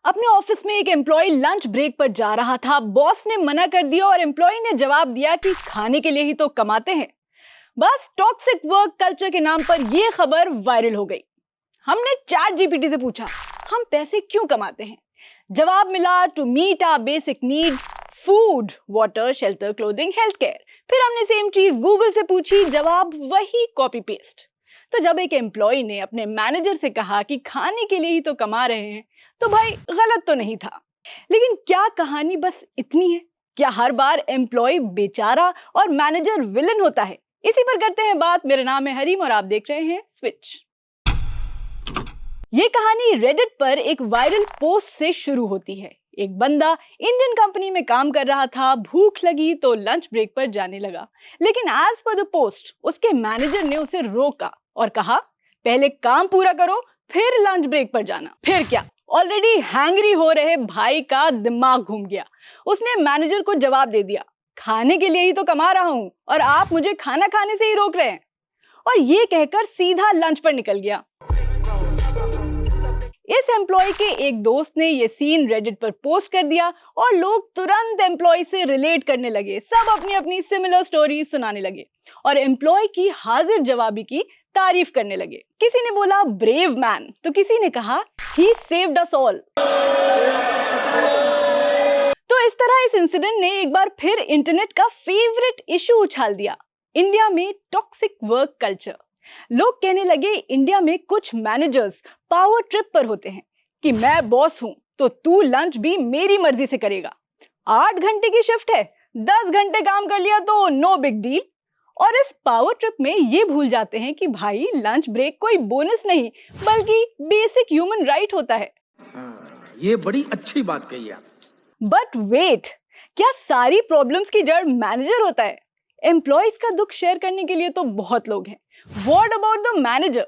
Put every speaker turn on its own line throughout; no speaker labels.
अपने ऑफिस में एक एम्प्लॉय लंच ब्रेक पर जा रहा था। बॉस ने मना कर दिया और एम्प्लॉय ने जवाब दिया कि खाने के लिए ही तो कमाते हैं। बस टॉक्सिक वर्क कल्चर के नाम पर यह खबर वायरल हो गई। हमने चैट जीपीटी से पूछा, हम पैसे क्यों कमाते हैं? जवाब मिला, to meet our basic needs, food, water, shelter, clothing, health care. फिर हमने सेम चीज गूगल से पूछी, जवाब वही कॉपी पेस्ट। तो जब एक एम्प्लॉय ने अपने मैनेजर से कहा कि खाने के लिए ही तो कमा रहे हैं, तो भाई गलत तो नहीं था। लेकिन क्या कहानी बस इतनी है? क्या हर बार एम्प्लॉय बेचारा और मैनेजर विलन होता है? इसी पर करते हैं बात। मेरा नाम है हरीम और आप देख रहे हैं स्विच। ये कहानी रेडिट पर एक वायरल पोस्ट से शुरू होती है। एक बंदा इंडियन कंपनी में काम कर रहा था, भूख लगी तो लंच ब्रेक पर जाने लगा। लेकिन एज पर द पोस्ट उसके मैनेजर ने उसे रोका और कहा, पहले काम पूरा करो फिर लंच ब्रेक पर जाना। फिर क्या, ऑलरेडी हैंग्री हो रहे भाई का दिमाग घूम गया। उसने मैनेजर को जवाब दे दिया, खाने के लिए ही तो कमा रहा हूं और आप मुझे खाना खाने से ही रोक रहे हैं। और ये कहकर सीधा लंच पर निकल गया। इस एम्प्लॉय के एक दोस्त ने ये सीन रेडिट पर पोस्ट कर दिया और लोग तुरंत एम्प्लॉय से रिलेट करने लगे। सब अपनी अपनी सिमिलर स्टोरी सुनाने लगे और एम्प्लॉय की हाजिर जवाबी की तारीफ करने लगे। किसी ने बोला ब्रेव मैन, तो किसी ने कहा ही सेव्ड अस ऑल। तो इस तरह इस इंसिडेंट ने एक बार फिर इंटरनेट का फेवरेट इशू उछाल दिया, इंडिया में टॉक्सिक वर्क कल्चर। लोग कहने लगे इंडिया में कुछ मैनेजर्स पावर ट्रिप पर होते हैं कि मैं बॉस हूं तो तू लंच भी मेरी मर्जी से करेगा। 8 घंटे की शिफ्ट है, 10 घंटे काम कर लिया तो नो बिग डील। और इस पावर ट्रिप में ये भूल जाते हैं कि भाई लंच ब्रेक कोई बोनस नहीं बल्कि बेसिक ह्यूमन राइट होता है।
ये बड़ी अच्छी बात कही आप।
बट वेट, क्या सारी प्रॉब्लम्स की जड़ मैनेजर होता है? एम्प्लॉयज का दुख शेयर करने के लिए तो बहुत लोग हैं। What about the manager?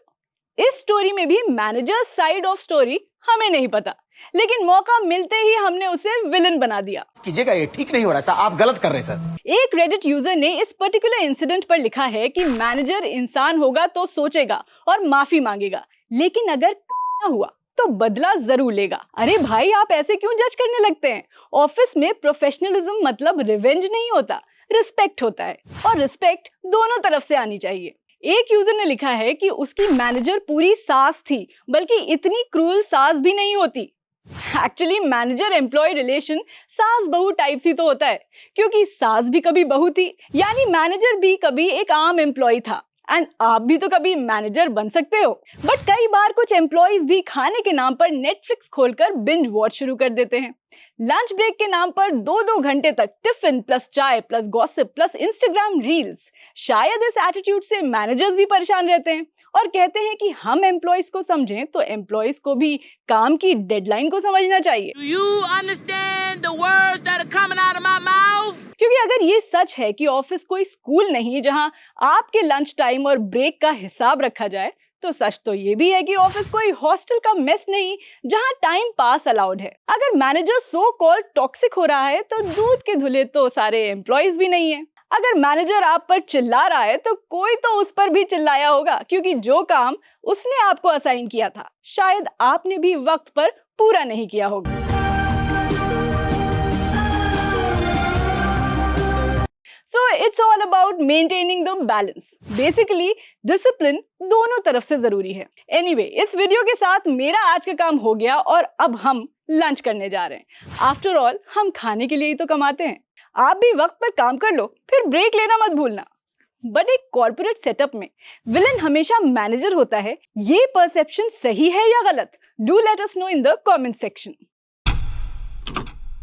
इस स्टोरी में भी मैनेजर साइड ऑफ स्टोरी हमें नहीं पता, लेकिन मौका मिलते ही हमने उसे विलन बना दिया।
कीजिएगा, ये ठीक नहीं हो रहा सर, आप गलत कर रहे हैं सर।
एक रेडिट यूजर ने इस पर्टिकुलर इंसिडेंट पर लिखा है कि मैनेजर इंसान होगा तो सोचेगा और माफी मांगेगा, लेकिन अगर हुआ तो बदला जरूर लेगा। अरे भाई, आप ऐसे क्यों जज करने लगते हैं? ऑफिस में प्रोफेशनलिज्म मतलब रिवेंज नहीं होता, रिस्पेक्ट होता है, और रिस्पेक्ट दोनों तरफ से आनी चाहिए। एक यूजर ने लिखा है कि उसकी मैनेजर पूरी सास थी, बल्कि इतनी क्रूअल सास भी नहीं होती। एक्चुअली मैनेजर एम्प्लॉय रिलेशन सास बहू टाइप सी तो होता है, क्योंकि सास भी कभी बहू थी, यानी मैनेजर भी कभी एक आम एम्प्लॉय था। एंड आप भी तो कभी मैनेजर बन सकते हो। बट कई बार कुछ एम्प्लॉयज भी खाने के नाम पर नेटफ्लिक्स खोलकर बिंज वॉच शुरू कर देते हैं। लंच ब्रेक के नाम पर 2-2 घंटे तक टिफिन प्लस चाय plus gossip plus Instagram reels. शायद इस एटीट्यूड से मैनेजर्स भी परेशान रहते हैं और कहते हैं कि हम एम्प्लॉयज को समझें तो एम्प्लॉयज को भी काम की डेडलाइन को समझना चाहिए।
Do you understand the words that are coming out of my mouth?
क्योंकि अगर ये सच है कि ऑफिस कोई स्कूल नहीं जहां आपके लंच टाइम और ब्रेक का हिसाब रखा जाए, तो सच तो ये भी है कि ऑफिस कोई हॉस्टल का मेस नहीं जहां टाइम पास अलाउड है। अगर मैनेजर सो कॉल्ड टॉक्सिक हो रहा है तो दूध के धुले तो सारे एम्प्लॉयज भी नहीं है। अगर मैनेजर आप पर चिल्ला रहा है तो कोई तो उस पर भी चिल्लाया होगा, क्योंकि जो काम उसने आपको असाइन किया था शायद आपने भी वक्त पर पूरा नहीं किया होगा। So it's all about maintaining the balance. Basically, discipline दोनों तरफ से जरूरी है। Anyway, इस वीडियो के साथ मेरा आज का काम हो गया और अब हम लंच करने जा रहे हैं। After all, हम खाने के लिए ही तो कमाते हैं। आप भी वक्त पर काम कर लो, फिर ब्रेक लेना मत भूलना। बट एक कॉर्पोरेट सेटअप में विलन हमेशा मैनेजर होता है, ये परसेप्शन सही है या गलत? Do let us know in the comment section.